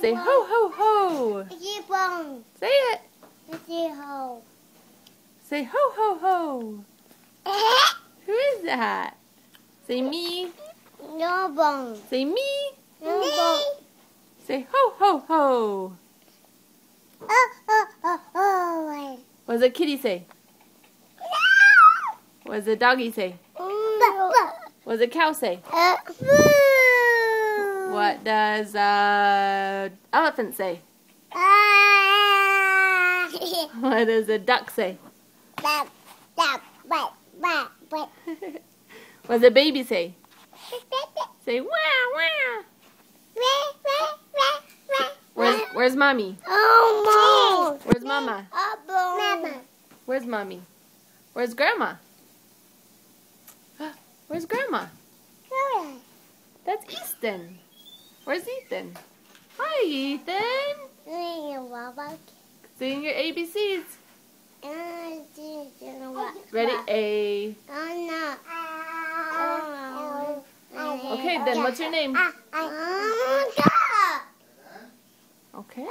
Say ho ho ho. Say it. Say ho ho ho. Who is that? Say me. No bone. Say me. No bone. Say ho ho ho. Oh. What does a kitty say? What does a doggy say? What does a cow say? What does a elephant say? What does a duck say? What does a baby say? Say wah wah. Where's mommy? Where's mama? Where's mommy? Where's grandma? Where's grandma? That's Easton. Where's Ethan? Hi, Ethan. Sing your ABCs. Ready? A. Okay, then what's your name? Okay.